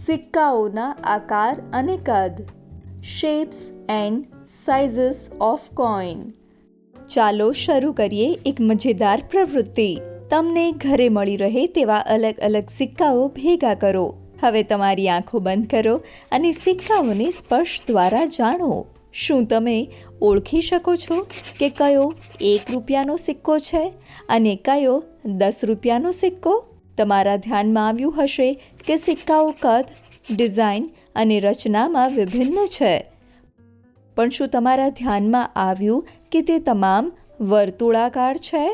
સિક્કાઓના આકાર અને કદ. Shapes and sizes of coin. ચાલો શરૂ કરીએ એક મજેદાર પ્રવૃત્તિ. તમને ઘરે મળી રહે તેવા અલગ અલગ સિક્કાઓ ભેગા કરો. હવે તમારી આંખો બંધ કરો અને સિક્કાઓને સ્પર્શ દ્વારા જાણો. શું તમે ઓળખી શકો છો કે કયો 1 રૂપિયાનો સિક્કો છે અને કયો 10 રૂપિયાનો સિક્કો? તમારા ધ્યાનમાં આવ્યું હશે કે સિક્કાઓ કદ, ડિઝાઇન અને રચનામાં વિભિન્ન છે. પણ શું તમારા ધ્યાનમાં આવ્યું કે તે તમામ વર્તુળાકાર છે?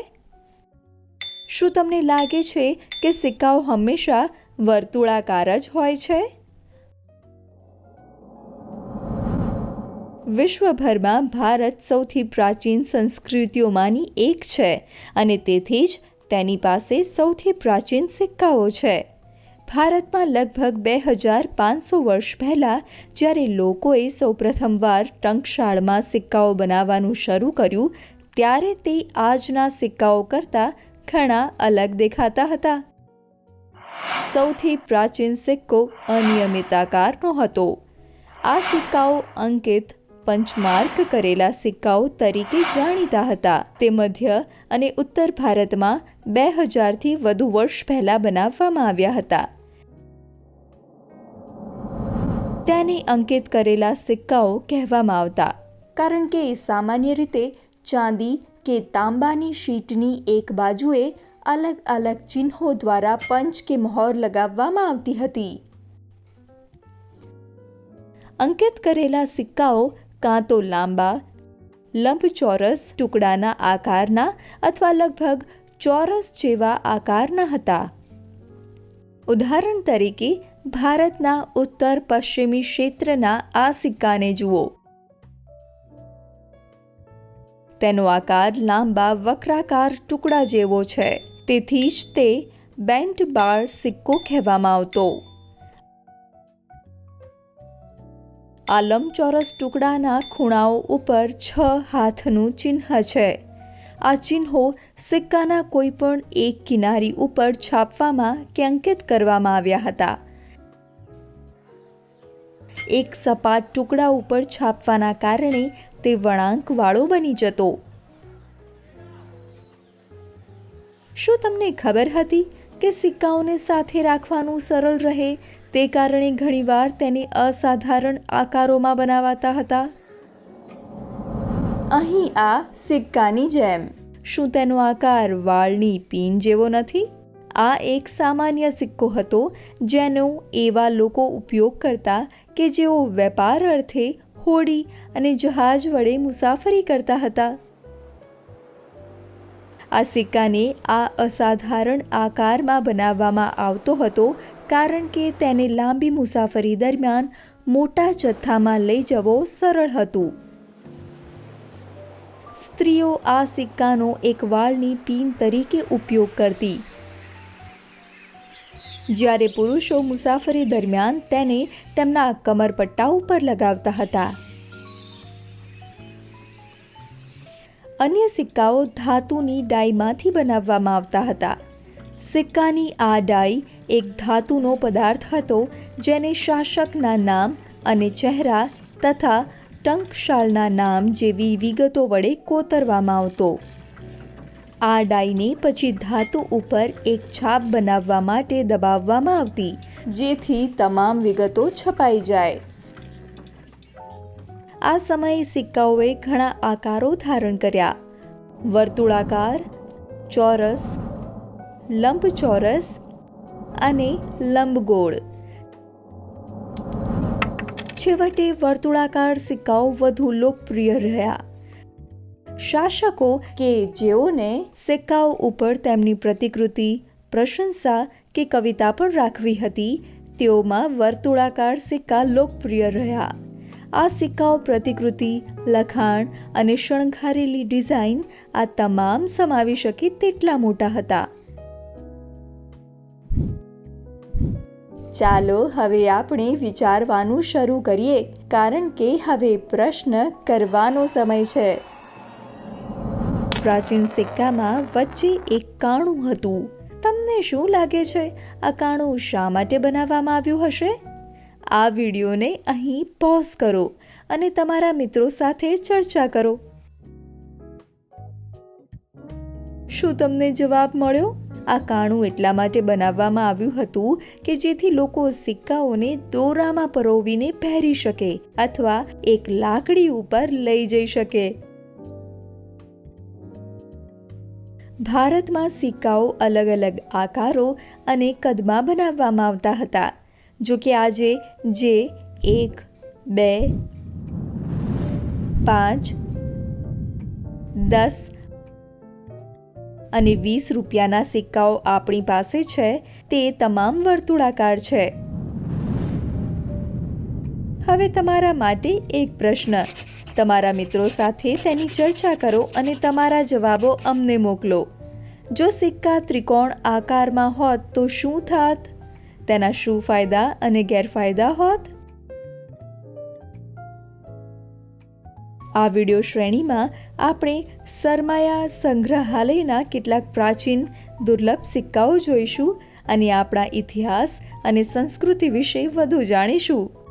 શું તમને લાગે છે કે સિક્કાઓ હંમેશા વર્તુળાકાર જ હોય છે? વિશ્વભરમાં ભારત સૌથી પ્રાચીન સંસ્કૃતિઓમાંની એક છે અને તેથી જ તેની પાસે સૌથી પ્રાચીન સિક્કાઓ છે. ભારતમાં લગભગ 2500 વર્ષ પહેલાં જ્યારે લોકોએ સૌપ્રથમવાર ટંકશાળમાં સિક્કાઓ બનાવવાનું શરૂ કર્યું ત્યારે તે આજના સિક્કાઓ કરતાં ઘણા અલગ દેખાતા હતા. સૌથી પ્રાચીન સિક્કો અનિયમિત આકારનો હતો. આ સિક્કાઓ અંકિત પંચમાર્ક કરેલા સિક્કાઓ તરીકે જાણીતા હતા. તે મધ્ય અને ઉત્તર ભારતમાં 2000થી વધુ વર્ષ પહેલાં બનાવવામાં આવ્યા હતા. તેને અંકિત કરેલા સિક્કાઓ કહેવામાં આવતા કારણ કે સામાન્ય રીતે ચાંદી કે તાંબાની શીટની એક બાજુએ અલગ અલગ ચિહ્નો દ્વારા પંચ કે મહોર લગાવવામાં આવતી હતી. અંકિત કરેલા સિક્કાઓ કાં તો લાંબા, લંબચોરસ ટુકડાના આકારના અથવા લગભગ ચોરસ જેવા આકારના હતા. ઉદાહરણ તરીકે ભારતના ઉત્તર પશ્ચિમી ક્ષેત્રના આ સિક્કાને જુઓ. તેનો આકાર લાંબા વક્રાકાર ટુકડા જેવો છે. તેથી જ તે બેન્ટ બાર સિક્કો કહેવામાં આવતો. આ લંબચોરસ ટુકડાના ખૂણાઓ ઉપર 6 હાથનું ચિહ્ન છે. આ ચિહ્નો સિક્કાના કોઈ પણ એક કિનારી ઉપર છાપવામાં કે અંકિત કરવામાં આવ્યા હતા. એક સપાટ ટુકડા ઉપર છાપવાના કારણે તે વળાંકવાળો બની જતો. શું તમને ખબર હતી કે સિક્કાઓને સાથે રાખવાનું સરળ રહે તે કારણે ઘણીવાર તેને અસાધારણ આકારોમાં બનાવાતા હતા? અહીં આ સિક્કાની જેમ. શું તેનો આકાર વાળની પીન જેવો નથી? આ એક સામાન્ય સિક્કો હતો જેનો એવા લોકો ઉપયોગ કરતા કે જેઓ વેપાર અર્થે હોડી અને જહાજ વડે મુસાફરી કરતા હતા. આ સિક્કાને આ અસાધારણ આકારમાં બનાવવામાં આવતો હતો કારણ કે તેને લાંબી મુસાફરી દરમિયાન મોટા જથ્થામાં લઈ જવો સરળ હતું. સ્ત્રીઓ આ સિક્કાનો એક વાળની પીન તરીકે ઉપયોગ કરતી, જ્યારે પુરુષો મુસાફરી દરમિયાન તેને તેમના કમરપટ્ટા ઉપર લગાવતા હતા. અન્ય સિક્કાઓ ધાતુની ડાઈમાંથી બનાવવામાં આવતા હતા. સિક્કાની આ ડાઈ એક ધાતુનો પદાર્થ હતો જેને શાસકના નામ અને ચહેરા તથા ટંકશાળના નામ જેવી વિગતો વડે કોતરવામાં આવતો. આ ડાઈને પછી ધાતુ ઉપર એક છાપ બનાવવા માટે દબાવવામાં આવતી જેથી તમામ વિગતો છપાઈ જાય. આ સમયે સિક્કાઓએ ઘણા આકારો ધારણ કર્યા: વર્તુળાકાર, ચોરસ, લંબચોરસ અને લંબગોળ. છેવટે વર્તુળાકાર સિક્કાઓ વધુ લોકપ્રિય રહ્યા. શાસકો કે જેઓને સિક્કાઓ ઉપર તેમની પ્રતિકૃતિ, પ્રશંસા કે કવિતા પણ રાખવી હતી, તેઓમાં વર્તુળાકાર સિક્કા લોકપ્રિય રહ્યા. આ સિક્કાઓ પ્રતિકૃતિ, લખાણ અને શણગારેલી ડિઝાઇન આ તમામ સમાવી શકે તેટલા મોટા હતા. ચાલો હવે આપણે વિચારવાનું શરૂ કરીએ કારણ કે હવે પ્રશ્ન કરવાનો સમય છે. પ્રાચીન સિક્કામાં વચ્ચે એક કાણું હતું. તમને શું લાગે છે, આ કાણું શા માટે બનાવવામાં આવ્યું હશે? આ વિડીયોને અહીં પોઝ કરો અને તમારા મિત્રો સાથે ચર્ચા કરો. શું તમને જવાબ મળ્યો? આ કાણું એટલા માટે બનાવવામાં આવ્યું હતું કે જેથી લોકો સિક્કાઓને દોરામાં પરોવીને પહેરી શકે અથવા એક લાકડી ઉપર લઈ જઈ શકે. ભારતમાં સિક્કાઓ અલગ અલગ આકારો અને કદમાં બનાવવામાં આવતા હતા. જો કે આજે જે 1, 2, 5, 10 અને 20 રૂપિયાના સિક્કાઓ આપણી પાસે છે તે તમામ વર્તુળાકાર છે. હવે તમારા માટે એક પ્રશ્ન. તમારા મિત્રો સાથે તેની ચર્ચા કરો અને તમારા જવાબો અમને મોકલો. જો સિક્કા ત્રિકોણ આકારમાં હોત તો શું થાત? તેના શું ફાયદા અને ગેરફાયદા હોત? આ વિડિયો શ્રેણીમાં આપણે સરમાયા સંગ્રહાલયના કેટલાક પ્રાચીન દુર્લભ સિક્કાઓ જોઈશું અને આપણા ઇતિહાસ અને સંસ્કૃતિ વિશે વધુ જાણીશું.